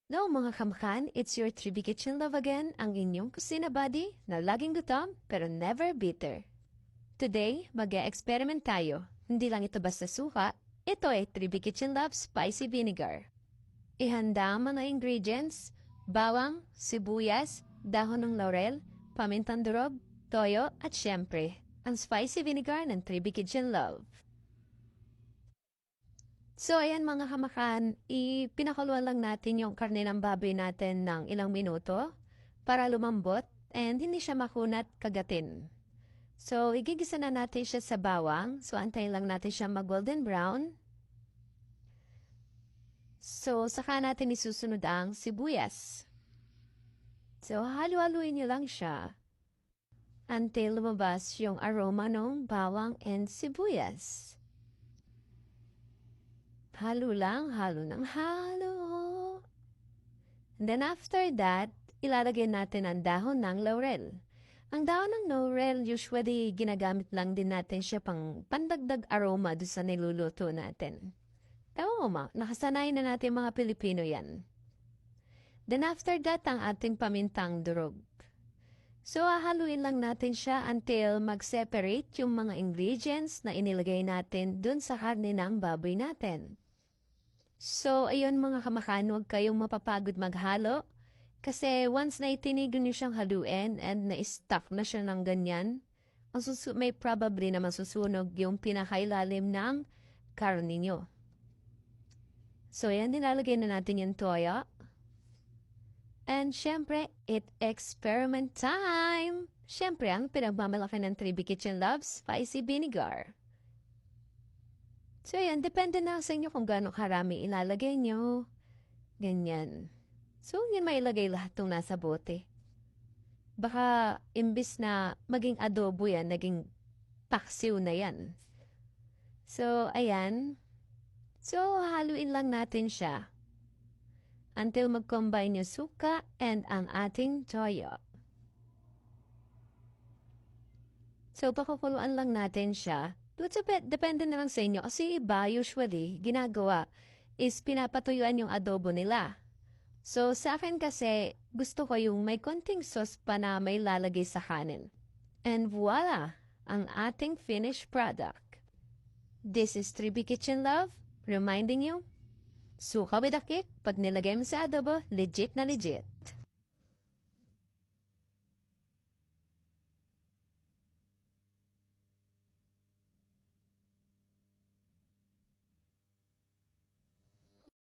Hello mga kamkan, it's your 3B Kitchen Love again, ang inyong kusina buddy na laging gutom pero never bitter. Today, mag-e-experiment tayo. Hindi lang ito basta suka, ito ay 3B Kitchen Love Spicy Vinegar. Ihanda ang mga ingredients, bawang, sibuyas, dahon ng laurel, pamintang durog, toyo at syempre, ang spicy vinegar ng 3B Kitchen Love. So, ayan mga kamakan, ipinakuluan lang natin yung karne ng baboy natin ng ilang minuto para lumambot and hindi siya makunat kagatin. So, igigisa na natin siya sa bawang. So, antayin lang natin siya mag-golden brown. So, saka natin isusunod ang sibuyas. So, halu-haluin niyo lang siya until lumabas yung aroma ng bawang and sibuyas. Halo lang, halo ng halo. And then after that, ilalagay natin ang dahon ng laurel. Ang dahon ng laurel, usually ginagamit lang din natin siya pang pandagdag aroma doon sa niluluto natin. Tama, nakasanay na natin mga Pilipino yan. Then after that, ang ating pamintang durog. So, haluin lang natin siya until mag-separate yung mga ingredients na inilagay natin dun sa karne ng baboy natin. So, ayun mga kamakan, huwag kayong mapapagod maghalo. Kasi once na itinigil nyo siyang haluin and na-stuck na siya ng ganyan, may probably na masusunog yung pinakailalim ng karne nyo. So, ayan, nilalagay na natin yung toyo. And syempre, experiment time! Syempre, ang pinagmamalaki ng 3B Kitchen Love, Spicy Vinegar. So, yan. Depende na sa inyo kung gaano karami ilalagay nyo. Ganyan. So, yun mailagay lahat itong nasa bote. Baka, imbis na maging adobo yan, naging paksiw na yan. So, ayan. So, haluin lang natin siya until mag-combine yung suka and ang ating toyo. So, pakukuluan lang natin siya. Depende na lang sa inyo. Kasi iba, usually, ginagawa is pinapatuyuan yung adobo nila. So, sa akin kasi, gusto ko yung may konting sauce pa na may lalagay sa kanin. And voila! Ang ating finished product. This is 3B Kitchen Love, reminding you, suka with a kick, pag nilagay mo sa adobo, legit na legit.